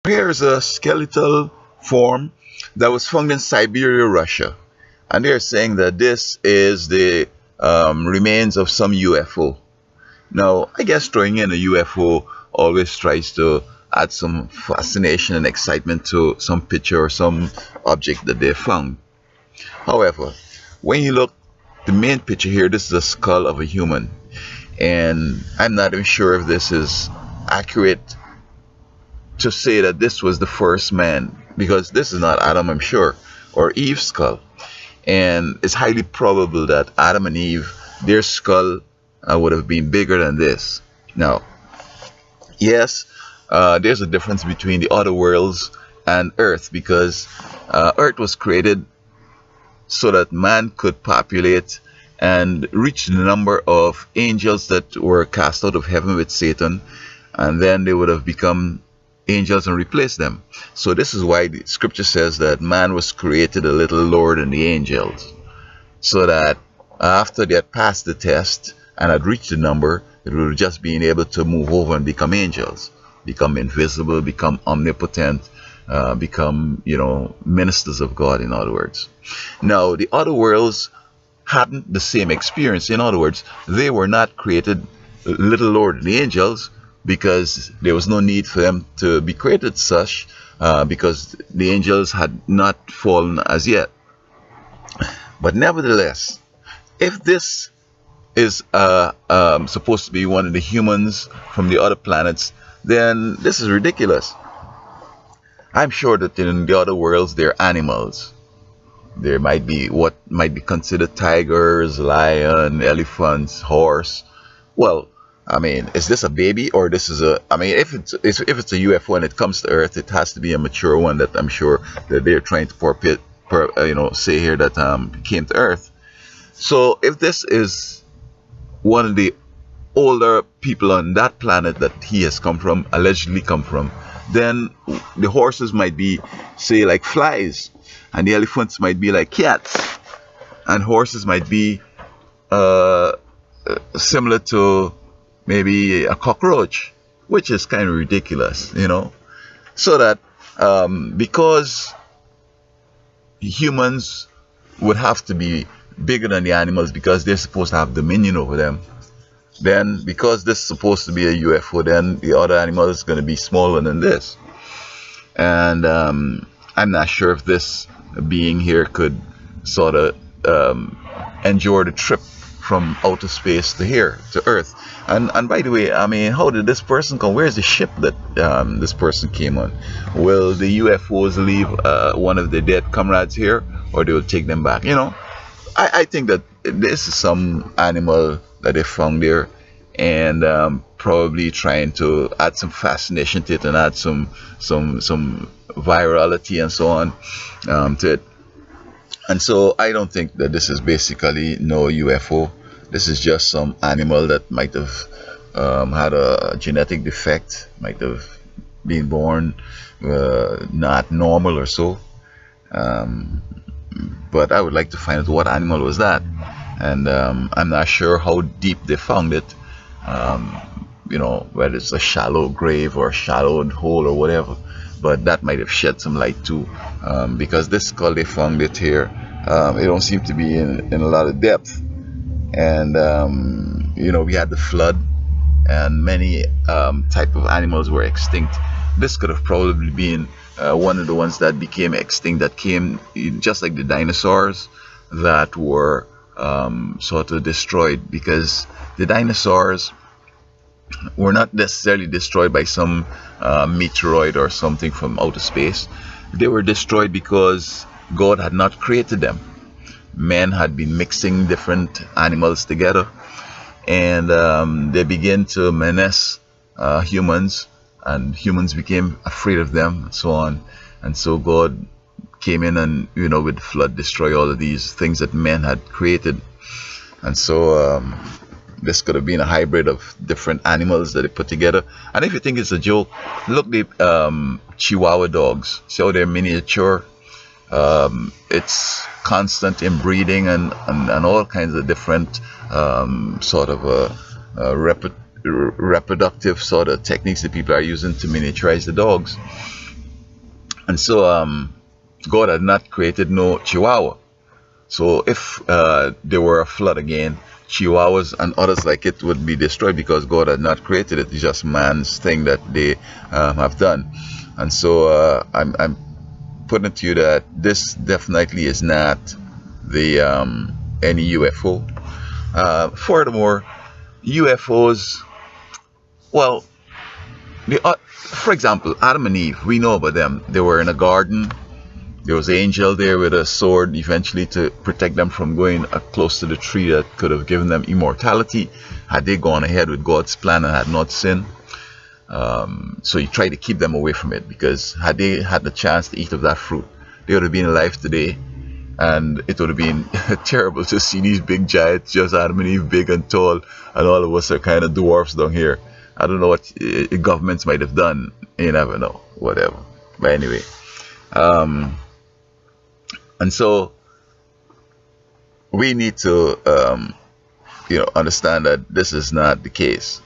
Here's a skeletal form that was found in Siberia, Russia. And they're saying that this is the remains of some UFO. Now, I guess throwing in a UFO always tries to add some fascination and excitement to some picture or some object that they found. However, when you look, the main picture here, this is a skull of a human. And I'm not even sure if this is accurate to say that this was the first man, because this is not Adam, I'm sure, or Eve's skull. And it's highly probable that Adam and Eve, their skull would have been bigger than this. Now, yes, there's a difference between the other worlds and Earth, because Earth was created so that man could populate and reach the number of angels that were cast out of heaven with Satan, and then they would have become angels and replaced them. So this is why the scripture says that man was created a little lower than the angels, so that after they had passed the test and had reached the number, it would have just been able to move over and become angels, become invisible, become omnipotent, become, ministers of God, in other words. Now, the other worlds hadn't the same experience. In other words, they were not created little lower than the angels, because there was no need for them to be created such, because the angels had not fallen as yet. But nevertheless, if this is supposed to be one of the humans from the other planets, then this is ridiculous. I'm sure that in the other worlds there are animals. There might be what might be considered tigers, lion, elephants, horse. Well, I mean, is this a baby, or this is a? I mean, if it's a UFO and it comes to Earth, it has to be a mature one that I'm sure that they're trying to say here that came to Earth. So if this is one of the older people on that planet that he has come from, allegedly come from, then the horses might be, say, like flies, and the elephants might be like cats, and horses might be uh, similar to maybe a cockroach, which is kind of ridiculous. So that because humans would have to be bigger than the animals because they're supposed to have dominion over them, then because this is supposed to be a UFO, then the other animal is going to be smaller than this. And I'm not sure if this being here could sort of endure the trip from outer space to here, to Earth. And by the way, I mean, how did this person come? Where's the ship that this person came on? Will the UFOs leave one of their dead comrades here, or they will take them back? I think that this is some animal that they found there, and probably trying to add some fascination to it and add some virality and so on to it. And so I don't think that this is basically no UFO. This is just some animal that might have had a genetic defect, might have been born not normal or so. Um, but I would like to find out what animal was that. And I'm not sure how deep they found it. Whether it's a shallow grave or a shallow hole or whatever. But that might have shed some light too, because this skull they found it here. It don't seem to be in a lot of depth, and we had the flood, and many type of animals were extinct. This could have probably been one of the ones that became extinct, that came just like the dinosaurs that were sort of destroyed, because the dinosaurs were not necessarily destroyed by some meteoroid or something from outer space. They were destroyed because God had not created them. Men had been mixing different animals together, and they began to menace humans, and humans became afraid of them, and so on. And so God came in and, with flood, destroy all of these things that men had created. And so this could have been a hybrid of different animals that they put together. And if you think it's a joke, look, the Chihuahua dogs. See how they're miniature? It's constant inbreeding and all kinds of different sort of reproductive sort of techniques that people are using to miniaturize the dogs. And so God had not created no Chihuahua. So if there were a flood again, Chihuahuas and others like it would be destroyed because God had not created it. It's just man's thing that they have done. And so I'm putting it to you that this definitely is not the any UFO. Furthermore, UFOs, well, for example, Adam and Eve, we know about them. They were in a garden. There was an angel there with a sword eventually to protect them from going close to the tree that could have given them immortality had they gone ahead with God's plan and had not sinned. So he tried to keep them away from it, because had they had the chance to eat of that fruit, they would have been alive today. And it would have been terrible to see these big giants, just Adam and Eve, big and tall, and all of us are kind of dwarfs down here. I don't know what governments might have done. You never know. Whatever. But anyway, and so we need to, understand that this is not the case.